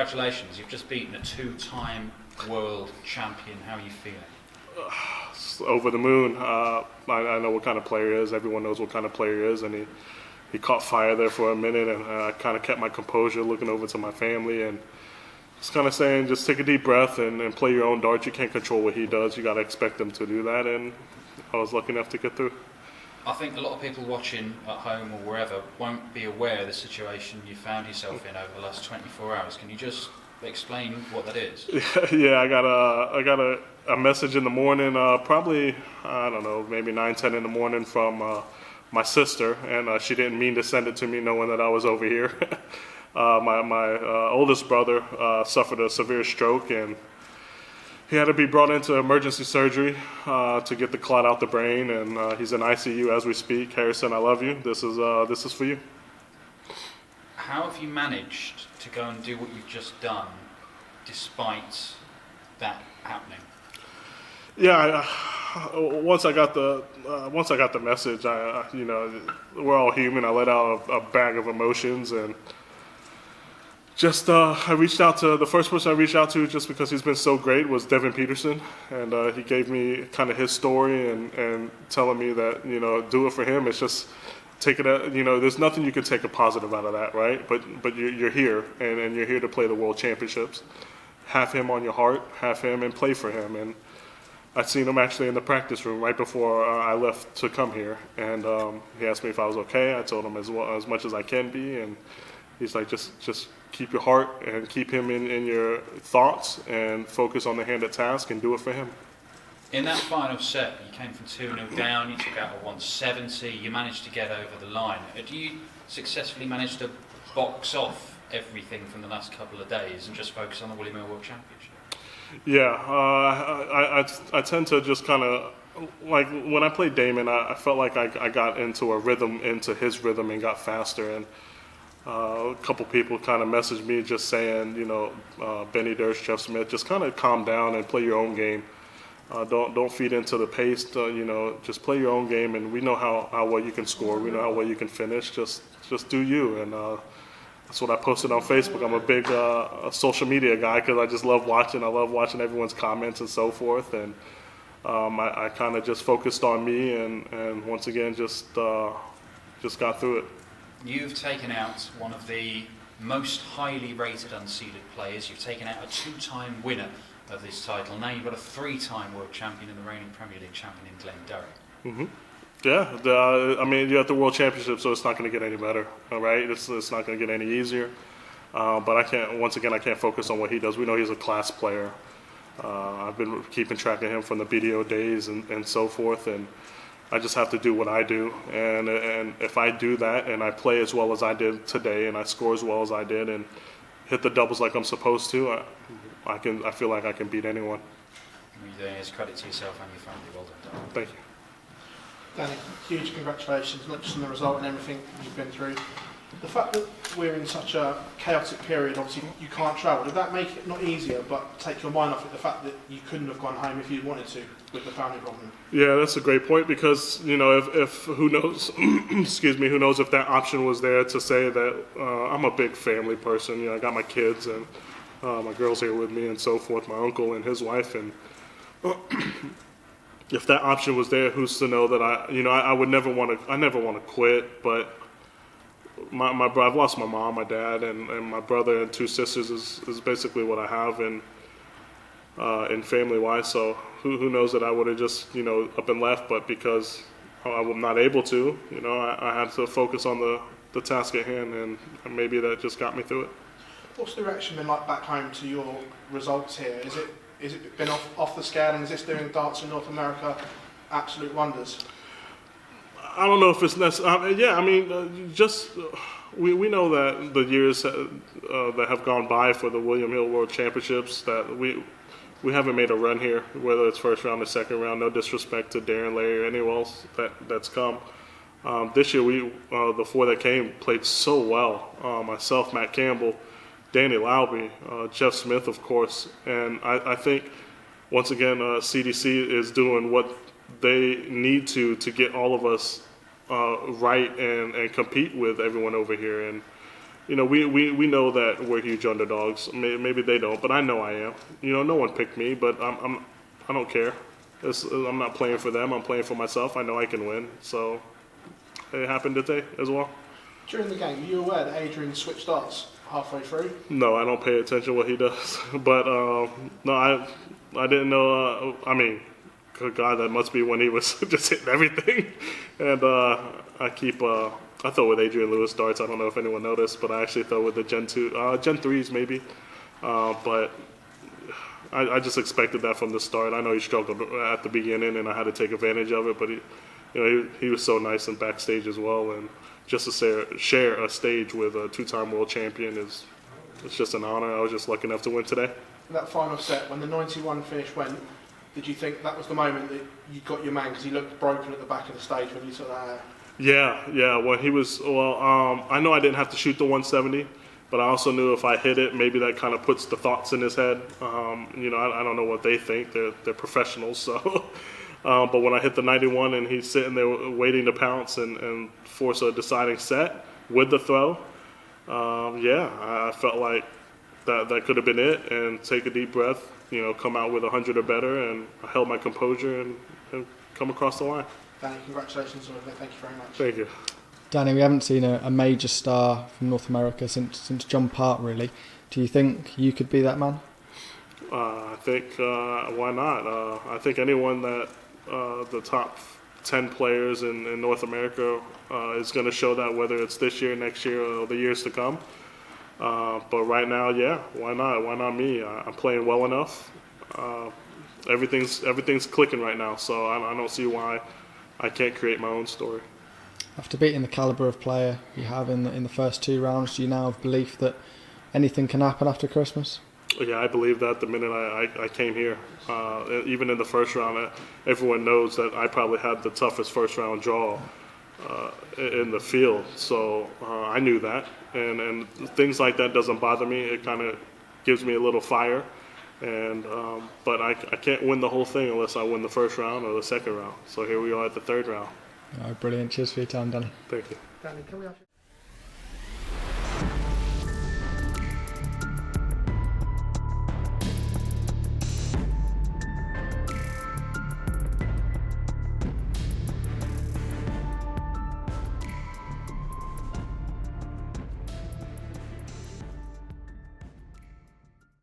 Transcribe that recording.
Congratulations, you've just beaten a two-time world champion. How are you feeling? Over the moon. I know what kind of player he is. Everyone knows what kind of player he is, and he caught fire there for a minute, and I kind of kept my composure, looking over to my family, and just kind of saying, just take a deep breath and play your own darts. You can't control what he does. You got to expect him to do that, and I was lucky enough to get through. I think a lot of people watching at home or wherever won't be aware of the situation you found yourself in over the last 24 hours. Can you just explain what that is? Yeah, I got a message in the morning, probably, I don't know, maybe 9-10 in the morning from my sister, and she didn't mean to send it to me knowing that I was over here. My oldest brother suffered a severe stroke, and he had to be brought into emergency surgery to get the clot out the brain, and he's in ICU as we speak. Harrison, I love you. This is for you. How have you managed to go and do what you've just done, despite that happening? Yeah, once I got the message, we're all human. I let out a bag of emotions, and just I reached out to the first person I reached out to, just because he's been so great, was Devin Peterson, and he gave me kind of his story and telling me that do it for him. It's just take it out. There's nothing you can take a positive out of that, right? But you're here, and you're here to play the World Championships. Have him on your heart, have him, and play for him. And I'd seen him actually in the practice room right before I left to come here, and he asked me if I was okay. I told him as much as I can be, and he's like, just keep your heart and keep him in your thoughts and focus on the hand at task and do it for him. In that final set, you came from 2-0 down, you took out a 170, you managed to get over the line. Do you successfully manage to box off everything from the last couple of days and just focus on the Winmau World Championship? Yeah, I tend to just kind of, like when I played Damon, I felt like I got into a rhythm, into his rhythm, and got faster. And a couple people kind of messaged me just saying, Benny Durst, Jeff Smith, just kind of calm down and play your own game. Don't feed into the pace. Just play your own game, and we know how well you can score. We know how well you can finish. Just do you, and that's what I posted on Facebook. I'm a big social media guy because I just love watching. I love watching everyone's comments and so forth, and I kind of just focused on me, and once again just got through it. You've taken out one of the most highly rated unseeded players. You've taken out a two-time winner of this title. Now you've got a three-time world champion and the reigning Premier League champion in Glenn Durry. Mm-hmm. Yeah, you're at the World Championship, so it's not going to get any better. All right, it's not going to get any easier. But I can't focus on what he does. We know he's a class player. I've been keeping track of him from the BDO days and so forth, and I just have to do what I do. And if I do that and I play as well as I did today, and I score as well as I did, and hit the doubles like I'm supposed to, I feel like I can beat anyone. It's credit to yourself and your family. Well done. Thank you. Danny, huge congratulations, not just on the result and everything you've been through. The fact that we're in such a chaotic period, obviously you can't travel, did that make it not easier, but take your mind off it, the fact that you couldn't have gone home if you wanted to with the family problem? Yeah, that's a great point, because if who knows, excuse me, who knows if that option was there to say that I'm a big family person. I got my kids and my girl's here with me and so forth, my uncle and his wife, and if that option was there, who's to know that I would never want to. I never want to quit, but I've lost my mom, my dad, and my brother and two sisters is basically what I have in family wise. So who knows that I would have just up and left, but because I was not able to, I had to focus on the task at hand, and maybe that just got me through it. What's the reaction been like back home to your results here? Is it been off the scale, and is this doing darts in North America absolute wonders? I don't know if it's necessary. We know that the years that have gone by for the William Hill World Championships, that we haven't made a run here, whether it's first round or second round. No disrespect to Darren, Larry, or anyone else that's come. This year, the four that came played so well. Myself, Matt Campbell, Danny Lauby, Jeff Smith, of course, and I think once again CDC is doing what they need to get all of us right and compete with everyone over here. And we know that we're huge underdogs. Maybe they don't, but I know I am. No one picked me, but I don't care. I'm not playing for them. I'm playing for myself. I know I can win. So it happened today as well. During the game, were you aware that Adrian switched darts halfway through? No, I don't pay attention what he does. But no, I didn't know. Good God, that must be when he was just hitting everything. And I throw with Adrian Lewis darts. I don't know if anyone noticed, but I actually throw with the Gen 3s maybe. But I just expected that from the start. I know he struggled at the beginning, and I had to take advantage of it. But he was so nice and backstage as well, and just to share a stage with a two-time world champion it's just an honor. I was just lucky enough to win today. That final set, when the 91 finish went, did you think that was the moment that you got your man? Because he looked broken at the back of the stage when you took that out. Yeah. When he was, I know I didn't have to shoot the 170, but I also knew if I hit it, maybe that kind of puts the thoughts in his head. I don't know what they think. They're professionals, so. But when I hit the 91 and he's sitting there waiting to pounce and force a deciding set with the throw, I felt like that could have been it. And take a deep breath, come out with 100 or better, and I held my composure and come across the line. Danny, congratulations on it. Thank you very much. Thank you. Danny, we haven't seen a major star from North America since John Part, really. Do you think you could be that man? I think, why not? I think anyone that the top 10 players in North America is going to show that, whether it's this year, next year, or the years to come. But right now, why not? Why not me? I'm playing well enough. Everything's clicking right now, so I don't see why I can't create my own story. After beating the calibre of player you have in the first 2 rounds, do you now have belief that anything can happen after Christmas? Yeah, I believe that the minute I came here. Even in the first round, everyone knows that I probably had the toughest first round draw in the field. So I knew that. And things like that doesn't bother me. It kind of gives me a little fire. But I can't win the whole thing unless I win the first round or the second round. So here we are at the third round. Oh, brilliant. Cheers for your time, Danny. Thank you. Danny, can we ask you